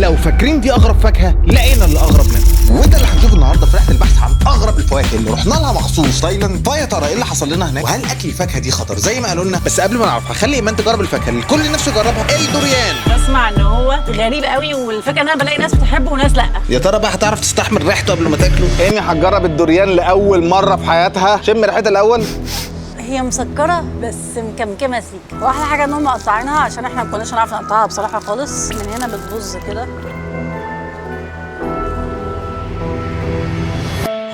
لو فاكرين دي اغرب فاكهه، لقينا اللي اغرب منها، وده اللي هنشوفه النهارده في رحله البحث عن اغرب الفواكه اللي رحنا لها مخصوص تايلاند. فيا ترى ايه اللي حصل لنا هناك؟ وهل اكل الفاكهه دي خطر زي ما قالوا لنا؟ بس قبل ما نعرف هخلي ايمان تجرب الفاكهه اللي الكل نفسه يجربها، الدوريان. بسمع ان هو غريب قوي، والفكره ان انا بلاقي ناس بتحبه وناس لا. يا ترى بقى هتعرف تستحمل ريحته قبل ما تاكله؟ ايمي هتجرب الدوريان لاول مره في حياتها. شم ريحتها الاول. هي مسكره بس مكمكمه سيك، واحلى حاجه ان هم مقطعينها عشان احنا ما كناش نعرف نقطعها بصراحه خالص. من هنا بتبظ كده.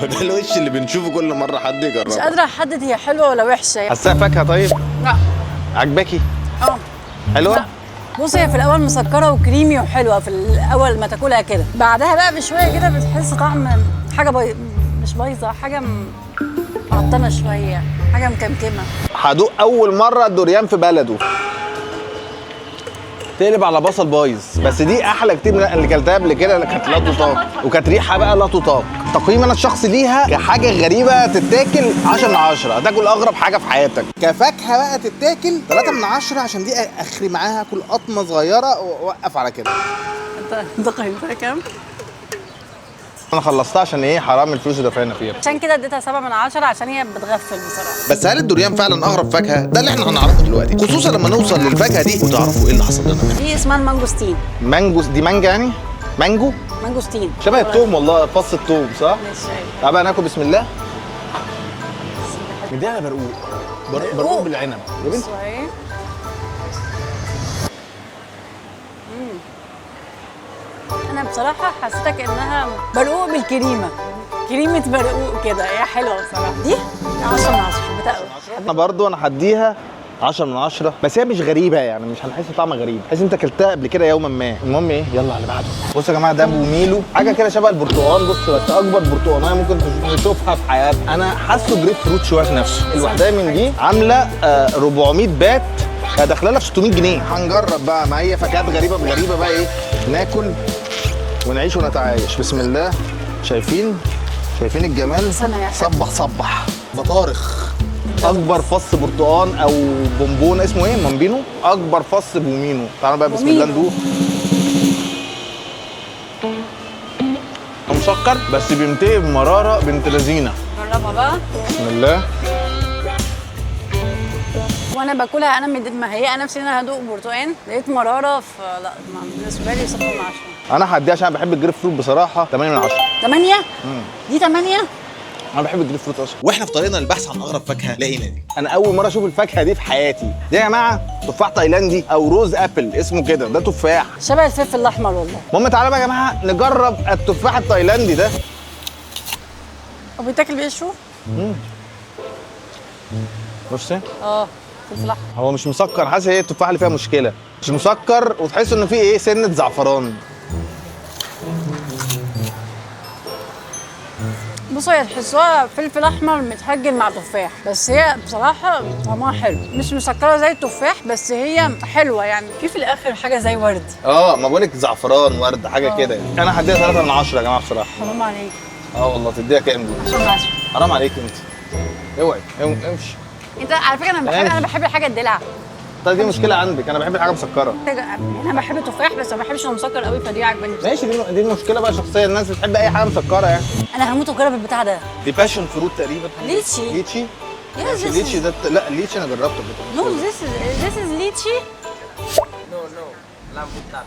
ده الوش اللي بنشوفه كل مره حد يجربه. مش قادره احدد هي حلوه ولا وحشه. حاساها فاكهه طيب؟ لا. عجباكي؟ اه. حلوه؟ لا. بص، هي في الاول مسكره وكريمي وحلوه في الاول ما تاكلها كده، بعدها بقى بشويه كده بتحس طعم حاجه مش بايظه، حاجه معطنه شويه، حاجه مكمكمه. هدوق اول مره الدوريان في بلده. تقلب على بصل بايظ، بس دي احلى كتير من اللي كلتها قبل كده اللي كانت لا تطاق، وكانت ريحه بقى لا تطاق. تقييم انا الشخصي ليها كحاجه غريبه تتاكل 10 من 10، هتاكل اغرب حاجه في حياتك. كفاكهه بقى تتاكل 3 من 10، عشان دي اخري معاها اكل قطمه صغيره واوقف على كده. انت قيمتها كام؟ انا خلصتها عشان ايه؟ حرام الفلوس اللي دافعينها فيها. عشان كده اديتها 7 من 10 عشان هي بتغفل بصراحه. بس هل الدوريان فعلا اغرب فاكهه؟ ده اللي احنا هنعرفه دلوقتي، خصوصا لما نوصل للفاكهه دي وتعرفوا ايه اللي حصل لنا. دي اسمها المانجوستين. مانجوس؟ دي مانجا يعني؟ مانجو؟ مانجوستين شبه التوم والله، فص التوم صح؟ ماشي. تعال بقى ناكل بسم الله. مديها على برقوق. برقوق بالعنب يا بنت. انا بصراحه حسيتها كانها برقوق بالكريمه، كريمه برقوق كده، هي حلوه بصراحه. دي 10 من 10 بتقوى. انا برضو انا هديها 10 من 10، بس هي مش غريبه يعني، مش هنحس طعمها غريب، تحس انت اكلتها قبل كده يوما ما. المهم ايه، يلا على بعده. بصوا يا جماعه، ده بوميلو، حاجه كده شبه البرتقال. بص بس اكبر برتقانيه ممكن تشوفها في حياتك. انا حاسه جريب فروت شويه في نفسه. الوحده من دي عامله 400 بات، داخله لها في 600 جنيه. هنجرب بقى، ما هي فاكهات غريبه بغريبه بقى، ايه ناكل ونعيش ونتعايش. بسم الله. شايفين الجمال؟ صبح صبح بطارخ. اكبر فص برتقان او بونبون، اسمه ايه؟ مامبينو. اكبر فص بومينو. تعالوا بقى بسم الله ندوق. مسكر بس بينتهي بمراره بنت لذينه. جربها بقى. بسم الله. وانا باكلها انا مهيئه نفسي ان انا هدوق برتقان، لقيت مراره، فلا بالنسبه لي 6 من 10. انا هديها عشان بحب الجريب فروت بصراحه 8 من 10. 8؟ دي 8؟ انا بحب الجريب فروت اصلا. واحنا في طريقنا للبحث عن اغرب فاكهه لقينا دي. انا اول مره اشوف الفاكهه دي في حياتي. دي يا جماعه تفاح تايلاندي او روز ابل اسمه كده، ده تفاح شبه الفلفل الاحمر والله. المهم تعالى بقى يا جماعه نجرب التفاح التايلاندي ده. هو بيتاكل بقشره؟ بصي. فلفل احمر. هو مش مسكر، حاسس هي التفاحه اللي فيها مشكله، مش مسكر وتحس انه فيه ايه، سنه زعفران. بصوا، هي تحسوها فلفل احمر متهجن مع تفاح، بس هي بصراحه طعمها حلو، مش مسكره زي التفاح بس هي حلوه يعني. في الاخر حاجه زي ورد. ما بقولك زعفران ورد حاجه كده يعني. انا هديها 3 من 10 يا جماعه بصراحه. حرام عليك. والله تديها كام دي؟ 10 من 10. حرام عليك انت. اوعي امشي. انت على فكره انا بحب الحاجه الدلع. طيب دي مشكله عندك، انا بحب الحاجه مسكره. انا بحب التفاح بس ما بحبش انه مسكر قوي، فدي عجباني. ماشي، دي المشكله بقى شخصيه، الناس بتحب اي حاجه مسكره يعني. انا هموت واجرب البتاع ده. دي باشن فروت تقريبا. ليتشي. ماشي، الليتشي ده لا، الليتشي انا جربته كده. نو ذيس از ليتشي. لامبوتان.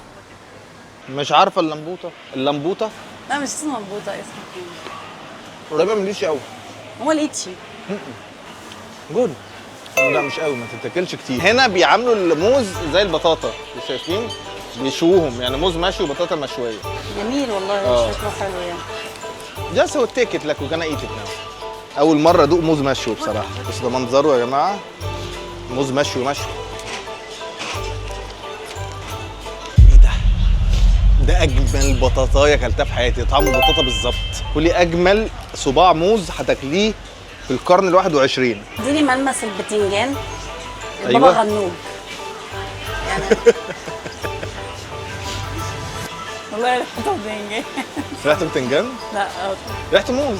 مش عارفه اللمبوطه. لا مش اسمه منبوطه، اسمه قريبه من الليتشي قوي. هو ليتشي. جود. لا مش قوي، ما تتاكلش كتير. هنا بيعاملوا الموز زي البطاطا، مش شايفين؟ بيشووهم يعني، موز مشوي وبطاطا مشويه. جميل والله، شكله حلو يعني. جاست هو تيكت لك وكان ايت ناو. اول مره ادوق موز مشوي بصراحه. بس ده منظره يا جماعه، موز مشوي. ايه ده اجمل بطاطايه اكلتها في حياتي، طعم البطاطا بالظبط. كلي اجمل صباع موز هتاكليه في القرن ال 21. اديني ملمس البتنجان. أيوة. بابا غنوج يعني. والله ريحته بتنجان. ريحته بتنجان؟ لا ريحته موز.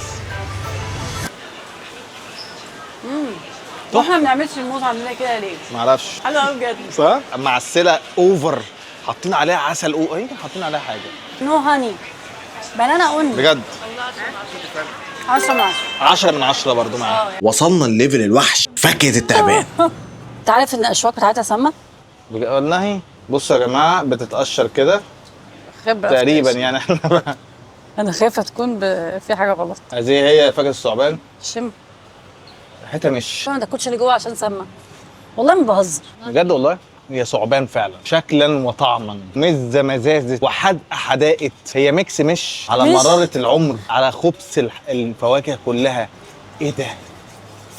واحنا ما بنعملش الموز عندنا كده ليه؟ معرفش. حلو قوي بجد. صح؟ معسله اوفر. حاطين عليها عسل يمكن حاطين عليها حاجه. نو هاني، بنانا اونلي. بجد 10 من 10. 10 من 10 برضو معاها. وصلنا الليفل الوحش، فكة التعبان. انت عارف ان الاشواك بتاعتها سامه؟ والله بصوا يا جماعه بتتقشر كده خبره تقريبا يعني. احنا انا خايفه تكون في حاجه غلط. هي فاكهه الثعبان شم ريحتها مش ما تاكلش اللي جوه عشان سامه. والله ما بهزر. بجد والله. هي ثعبان فعلا شكلا وطعما، مزه مزازه وحدقه حدائق. هي ميكس مش على مش. مراره العمر على خبز الفواكه كلها. ايه ده؟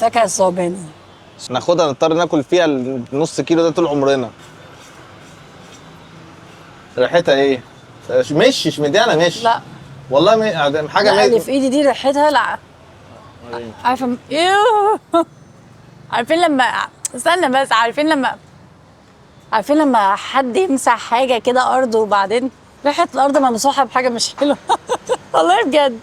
فاكهه الثعبان. ناخدها نضطر ناكل فيها النص كيلو ده طول عمرنا. ريحتها ايه؟ مش مديانه مش. لا والله حاجه لا، اللي في ايدي دي ريحتها لا. عارفه يوه. عارفين لما استنى بس، عارفين لما حد يمسح حاجه كده ارض وبعدين ريحه الارض ممسوحه بحاجه مش حلوه. والله بجد.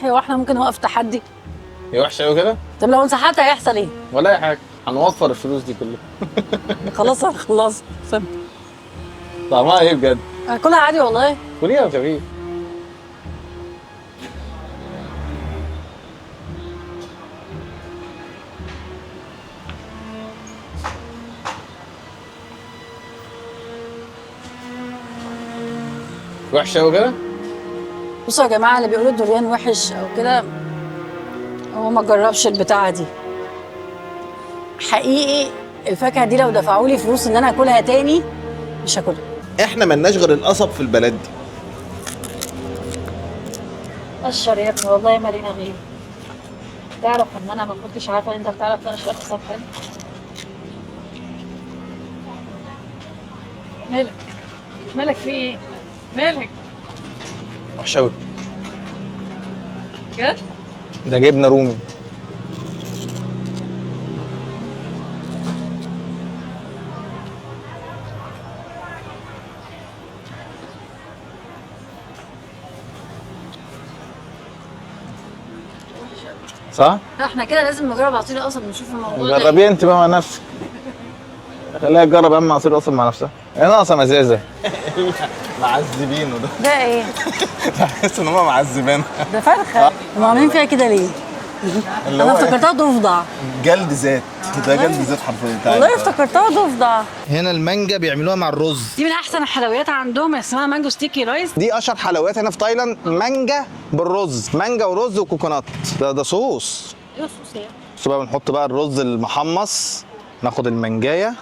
ايوه احنا ممكن نوقف تحدي. هي وحشه قوي كده؟ طب لو انسحبت هيحصل ايه؟ ولا اي حاجه، هنوفر الفلوس دي كلها. خلاص استنى. طعمها ايه بجد؟ اكلها عادي والله. كليها يا خفيف. وحشه قوي كده؟ بصوا يا جماعه، اللي بيقولوا الدوريان وحش او كده هو ما جربش البتاعه دي. حقيقي الفاكهه دي لو دفعوا لي فلوس ان انا اكلها تاني مش هاكلها. احنا ملناش غير القصب في البلد دي. قشر يا ابني والله ما لينا غير. تعرف ان انا ما كنتش عارفه ان انت بتعرف تقشر قصب حلو. مالك في ايه؟ مالك؟ وحشه قوي. بجد؟ ده جبنه رومي. صح؟ احنا كده لازم نجرب عصير القصب نشوف الموضوع ده. جربيه انت بقى مع نفسك. خليها تجرب اهم عصير القصب مع نفسها. هي ناقصه مزازه. معذبينه ده. ده ايه؟ تحس ان هم معذبين. ده فرخه. هم عاملين فيها كده ليه؟ انا افتكرتها ضفدع. جلد ذات. ده جلد ذات حرفيا. والله افتكرتها ضفدع. هنا المانجا بيعملوها مع الرز. دي من احسن الحلويات عندهم، اسمها مانجو ستيكي رايس. دي اشهر حلويات هنا في تايلاند، مانجا بالرز، مانجا ورز وكوكونات. ده صوص. ايه الصوص ايه؟ بص بقى بنحط بقى الرز المحمص، ناخد المانجايه.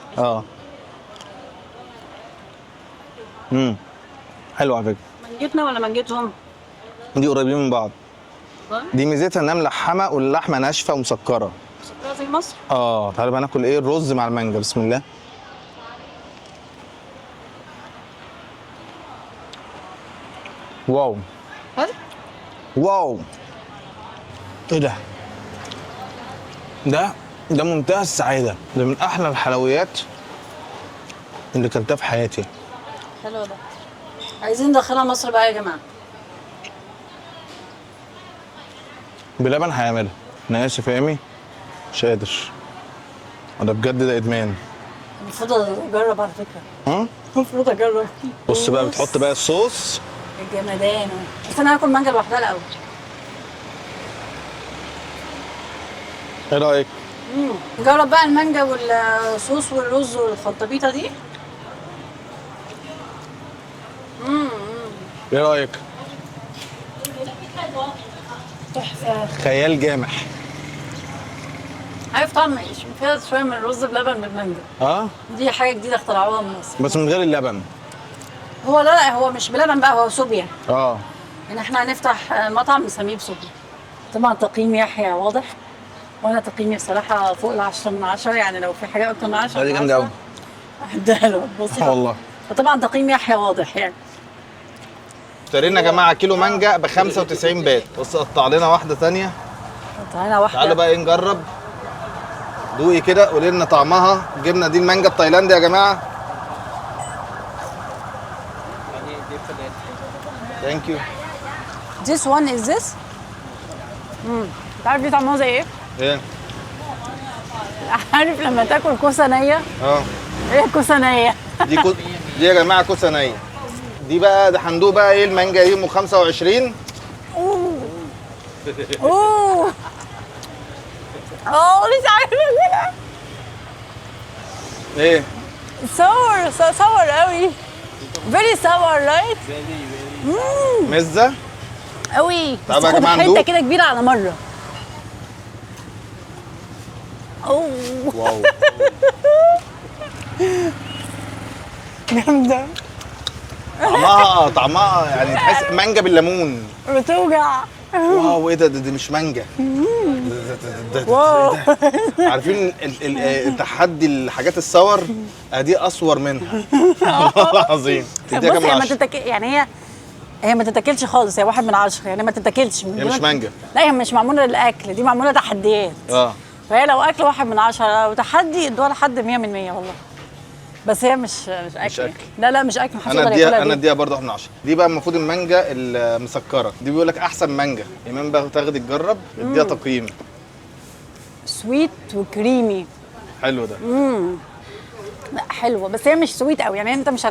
حلو على فكره. منجتنا ولا منجتهم؟ دي قريبين من بعض. دي ميزتها انها ملحمه واللحمه ناشفه ومسكره. مسكره زي مصر؟ تعالى بقى ناكل ايه الرز مع المانجا. بسم الله. واو واو. ايه ده؟ ده منتهى السعاده. ده من احلى الحلويات اللي كلتها في حياتي. حلو ده. عايزين ندخلها مصر بقى يا جماعه. بلبن هيعملها. انا اسف يا ايمي مش قادر. ده بجد ده ادمان. المفروض اجرب على فكره. المفروض اجرب. بص بقى بتحط بقى الصوص. الجمدان. بس انا هاكل مانجا لوحدها الاول. ايه رايك؟ نجرب بقى المانجا والصوص والرز والخلطبيطه دي. ايه رايك؟ تحفه. خيال جامح. عارف طعم فيها شويه من الرز بلبن بالمانجا. دي حاجه جديده اخترعوها من مصر. بس من غير اللبن. هو لا هو مش بلبن بقى، هو صوبيا. يعني احنا هنفتح مطعم نسميه بصوبيا. طبعا تقييم يحيى واضح، وانا تقييمي بصراحه فوق ال10 من 10. يعني لو في حاجه اكتر من 10 دي جامده قوي. اديها له. بصي والله. فطبعا تقييم يحيى واضح يعني. اشترينا يا جماعه كيلو مانجا ب 95 بات. بص قطع لنا واحده ثانيه. قطع لنا واحده. تعالوا بقى ايه نجرب. دوقي كده قولي لنا طعمها. جبنا دي المانجا التايلاندي يا جماعه. ثانك يو. This one is this. انت عارف دي طعمها زي ايه؟ ايه؟ عارف لما تاكل كوسه نيه؟ اه ايه كوسه نيه؟ دي يا جماعه كوسه نيه. دي بقى ده هندوق بقى ايه المانجا دي ام 25. اوه اوه اوه لسه عارف ايه؟ sour قوي. very sour right؟ مزه. قوي. تعال بقى يا خد جماعة حته ندوق. كده كبيره على مره. اوه واو. جامده. طعمها يعني تحس مانجا بالليمون. بتوجع. واو ايه ده دي مش مانجا. واو. عارفين التحدي الحاجات الصور دي اصور منها. والله العظيم. تديها بص كام من هي ما 10؟ يعني هي ما تتاكلش خالص، هي 1 من 10 يعني ما تتاكلش. هي مش مانجا. لا هي مش معموله للاكل، دي معموله تحديات. فهي لو اكل 1 من 10 لو تحدي ادوها لحد 100 من 100 والله. بس هي مش اكل. مش أكل. لا مش اكل، محدش انا يقدر ياكلها. انا اديها برضه 1 من 10. دي بقى المفروض المانجا المسكره دي بيقول لك احسن مانجا. ايمان بقى تاخدي تجرب اديها تقييم. سويت وكريمي. حلو ده. لا حلوه بس هي مش سويت قوي، يعني انت مش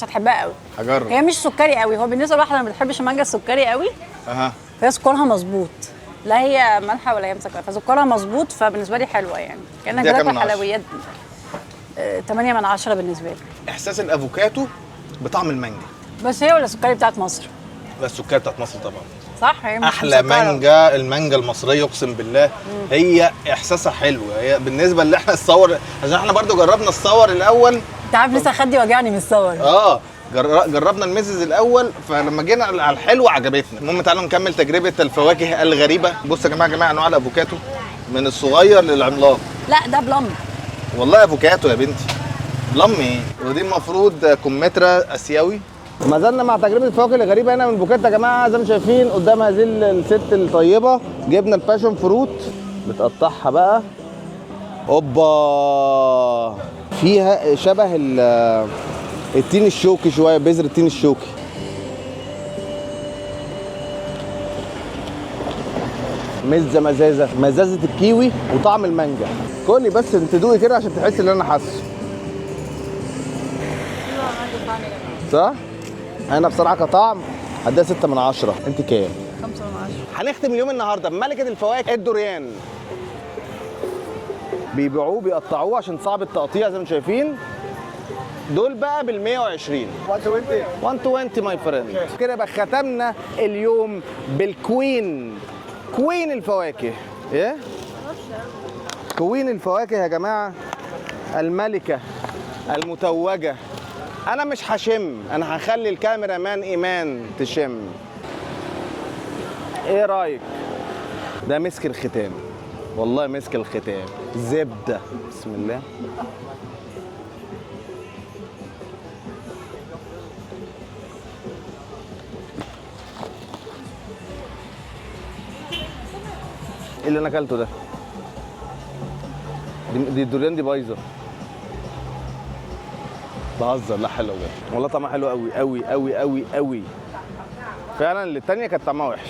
هتحبها قوي. هجرب. هي مش سكري قوي، هو بالنسبه لواحده ما بتحبش المانجا السكري قوي. اها. فهي سكرها مظبوط، لا هي مالحه ولا هي مسكره، فسكرها مظبوط، فبالنسبه لي حلوه يعني كانك اديها كام بتاكل من 10؟ حلويات. 8 من 10 بالنسبه لي. احساس الافوكاتو بطعم المانجا. بس هي ولا السكري بتاعت مصر؟ لا السكريه بتاعت مصر طبعا. صح هي مش احلى مسكرة. مانجا المانجا المصريه اقسم بالله. هي احساسها حلو. هي بالنسبه اللي احنا الصور عشان احنا برضو جربنا الصور الاول. انت عارف لسه خدي وجعني من الصور. جربنا الميزز الاول، فلما جينا على الحلو عجبتنا. المهم تعالوا نكمل تجربه الفواكه الغريبه. بصوا يا جماعه انواع الافوكاتو من الصغير للعملاق. لا ده بلم. والله افوكاتو يا بنتي. بلم ايه؟ ودي المفروض كمثرى اسيوي. ما زلنا مع تجربه الفواكه الغريبه هنا من بوكيت يا جماعه. زي ما شايفين قدام هذه الست الطيبه جبنا الباشون فروت بتقطعها بقى. اوبا فيها شبه التين الشوكي شويه، بذر التين الشوكي. مزازه الكيوي وطعم المانجا. كلي بس انت دوقي كده عشان تحسي اللي انا حاسه. صح؟ انا بصراحه كطعم هديها 6 من 10. انت كام؟ 5 من 10. هنختم اليوم النهارده بملكه الفواكه الدوريان. بيبيعوه بيقطعوه عشان صعب التقطيع زي ما انتم شايفين. دول بقى بال 120. 120 ماي فريند. كده يبقى ختمنا اليوم بالكوين. كوين الفواكه. ايه؟ كوين الفواكه يا جماعه. الملكه المتوجه. انا مش هشم، انا هخلي الكاميرا مان ايمان تشم. ايه رايك؟ ده مسك الختام، والله مسك الختام. زبده. بسم الله. ايه اللي انا اكلته ده؟ دي الدوريان دي بايظه. بهزر. لا حلوه بجد والله، طعمها حلو قوي قوي قوي قوي قوي. فعلا اللي التانيه كانت طعمها وحش.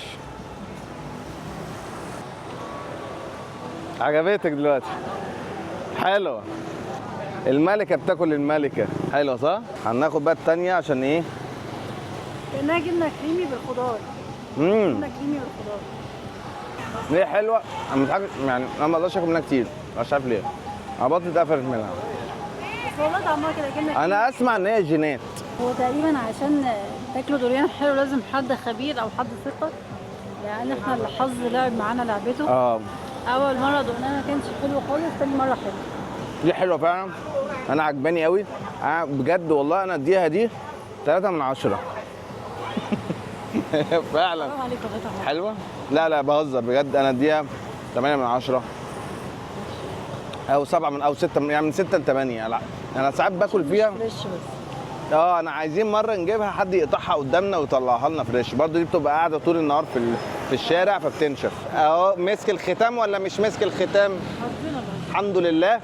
عجبتك دلوقتي؟ حلوه. الملكه بتاكل الملكه. حلوه صح؟ هناخد بقى التانيه عشان ايه؟ كانها جبنه كريمي بالخضار. جبنه كريمي بالخضار. هي حلوه. انا مش عارف يعني، انا ما اقدرش اكل منها كتير، مش عارف ليه. انا بطني اتقفلت منها. بس والله طعمها كده جبنه. انا اسمع ان هي جينات. هو تقريبا عشان تاكلوا دوريان حلو لازم حد خبير او حد ثقه، يعني احنا الحظ لعب معانا لعبته. اول مره دقناها ما كانش حلو خالص، تاني مره حلو. دي حلوه فعلا. انا عجباني قوي. انا بجد والله انا اديها دي 3 من 10. فعلا. برافو عليك يا فتحي. حلوه؟ لا بهزر بجد. انا اديها 8 من 10 او 7 او 6 يعني من 6 ل 8. لا انا ساعات باكل فيها فريش بس. انا عايزين مره نجيبها حد يقطعها قدامنا ويطلعها لنا فريش. برضه دي بتبقى قاعده طول النهار في الشارع فبتنشف. اهو مسك الختام ولا مش مسك الختام؟ الحمد لله.